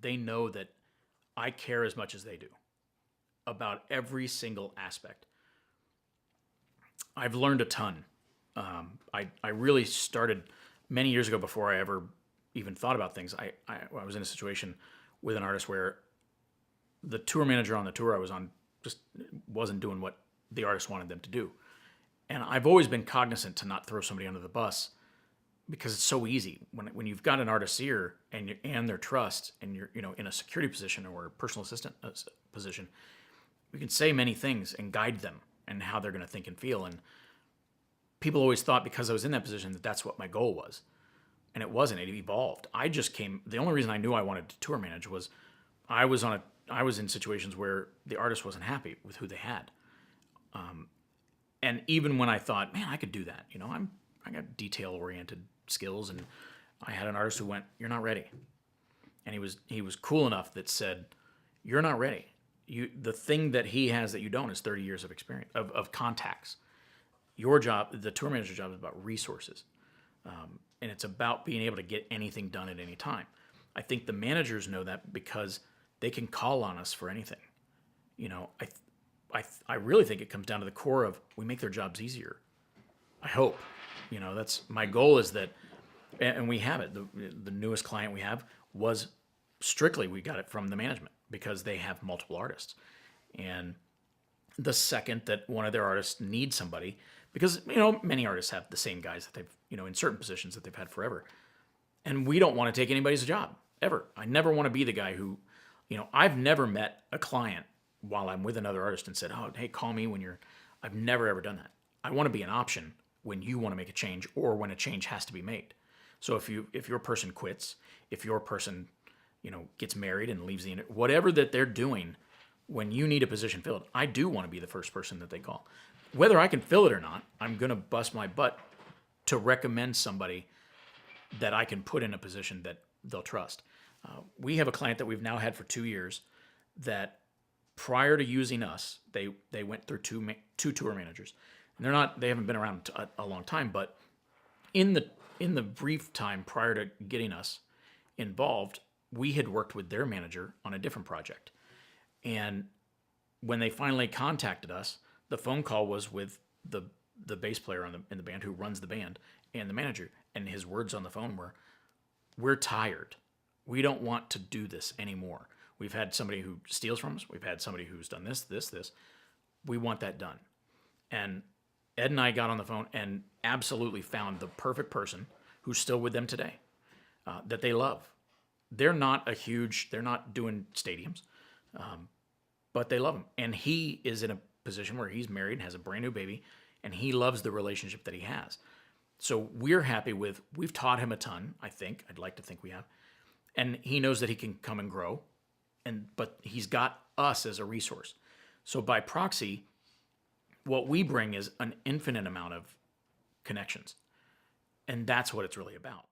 they know that I care as much as they do about every single aspect. I've learned a ton. I really started many years ago before I ever even thought about things. I was in a situation with an artist where the tour manager on the tour I was on just wasn't doing what the artist wanted them to do. And I've always been cognizant to not throw somebody under the bus because it's so easy when you've got an artist's ear and their trust, and you're in a security position or a personal assistant position. We can say many things and guide them and how they're going to think and feel. And people always thought because I was in that position that that's what my goal was, and it wasn't. It evolved. The only reason I knew I wanted to tour manage was I was in situations where the artist wasn't happy with who they had. And even when I thought, man, I could do that, I got detail-oriented skills, and I had an artist who went, "You're not ready," and he was cool enough that said, "You're not ready. The thing that he has that you don't is 30 years of experience of contacts. Your job, the tour manager's job, is about resources, and it's about being able to get anything done at any time." I think the managers know that because they can call on us for anything. I really think it comes down to the core of we make their jobs easier. I hope. That's my goal, is that, and we have it. The newest client we have was strictly, we got it from the management because they have multiple artists. And the second that one of their artists needs somebody, because, many artists have the same guys that they've, in certain positions that they've had forever. And we don't want to take anybody's job, ever. I never want to be the guy who, I've never met a client while I'm with another artist and said, "Oh, hey, call me when you're," I've never ever done that. I want to be an option when you want to make a change or when a change has to be made. So if your person quits, if your person, gets married and leaves whatever that they're doing, when you need a position filled, I do want to be the first person that they call. Whether I can fill it or not, I'm going to bust my butt to recommend somebody that I can put in a position that they'll trust. We have a client that we've now had for 2 years that prior to using us, they went through two tour managers. And they haven't been around a long time, but in the brief time prior to getting us involved, we had worked with their manager on a different project. And when they finally contacted us, the phone call was with the bass player in the band who runs the band and the manager. And his words on the phone were, "We're tired. We don't want to do this anymore. We've had somebody who steals from us. We've had somebody who's done this. We want that done." And Ed and I got on the phone and absolutely found the perfect person who's still with them today, that they love. They're not doing stadiums, but they love him. And he is in a position where he's married and has a brand new baby, and he loves the relationship that he has. So we're happy we've taught him a ton, I'd like to think we have. And he knows that he can come and grow, but he's got us as a resource. So by proxy, what we bring is an infinite amount of connections. And that's what it's really about.